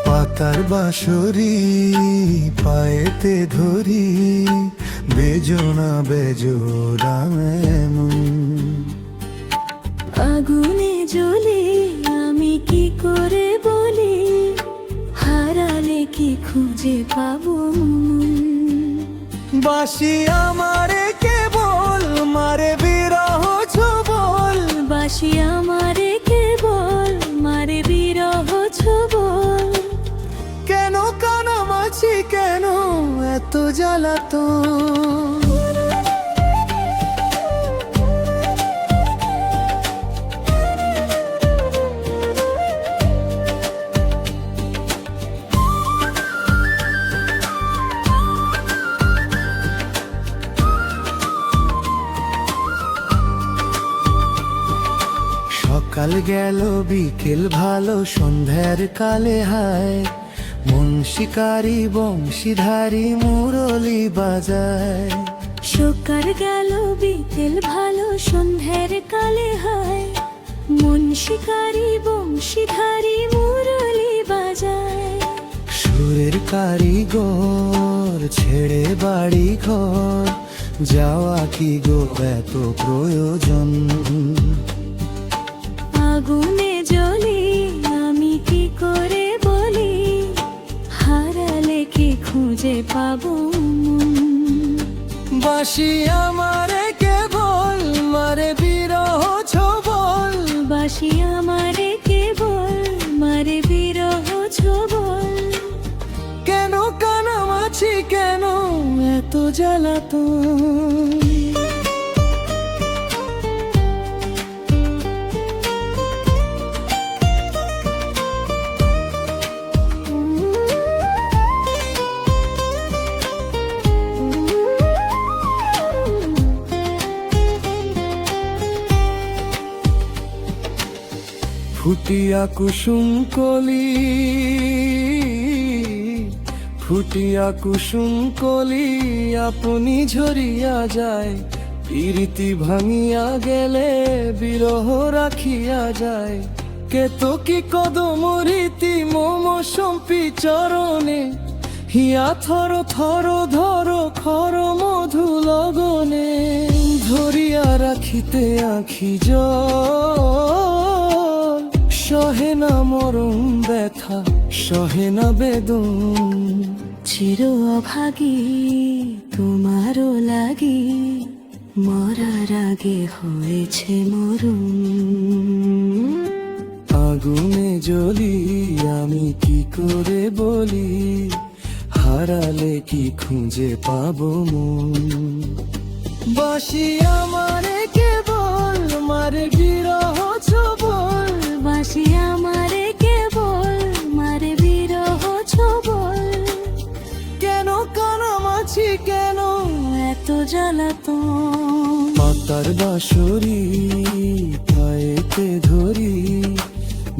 পাতার বাঁশরি পায়েতে ধরি, বেজোনা বেজোড়া এমন। আগুনে জ্বলে আমি কি করে বলি, হারালে কি খুঁজে পাবো মন। বাঁশি আমারে কেবল মারে বিরহ ছবল, বাঁশি আমারে কেবল মারে বিরহ ছবল। কেন কানামাছি কেন এত জ্বালাতন। সকাল গেল বিকেল ভালো সন্ধ্যার কালে হায়, মন শিকারি বংশীধারী মুরলি বাজায়। সকাল গেল বিকেল ভালো সন্ধ্যার কালে হায়, মন শিকারি বংশীধারী মুরলি বাজায়। সুরের কারিগর ছেড়ে বাড়ি ঘর, যাওয়া কি গো এত প্রয়োজন। আগুনে জ্বলি আমি কি করে বলি, হারালে কি খুঁজে পাবো মন। বাঁশি আমারে কেবল মারে বিরহ ছবল, বাঁশি আমারে কেবল মারে বিরহ ছবল। কেন কানামাছি কেন এত জ্বালাতন। ফুটিয়া কুসুম কলি, ফুটিয়া কুসুম কলি আপনি ঝরিয়া যায়। প্রীতি ভাঙিয়া গেলে বিরহ রাখিয়া যায়। কেতো কি কদম রীতি মম সম্পি চরণে, হিয়া থর থর ধর খর মধু লগনে। ধরিয়া রাখিতে আখি জল, সহে না মরম ব্যথা সহে না বেদন। চির অভাগী তোমারও লাগি, মরার আগে হয়েছে মরণ। আগুনে জ্বলি আমি কি করে বলি, হারালে কি খুঁজে পাবো মন। বাঁশি আমারে কেবল মারে বিরহ ছবল, বাঁশি আমারে কেবল মারে বিরহ ছবল। কেন কানামাছি কেন এত জ্বালাতন। পাতার বাঁশরি পায়েতে ধরি,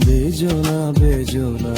বেজোনা বেজোনা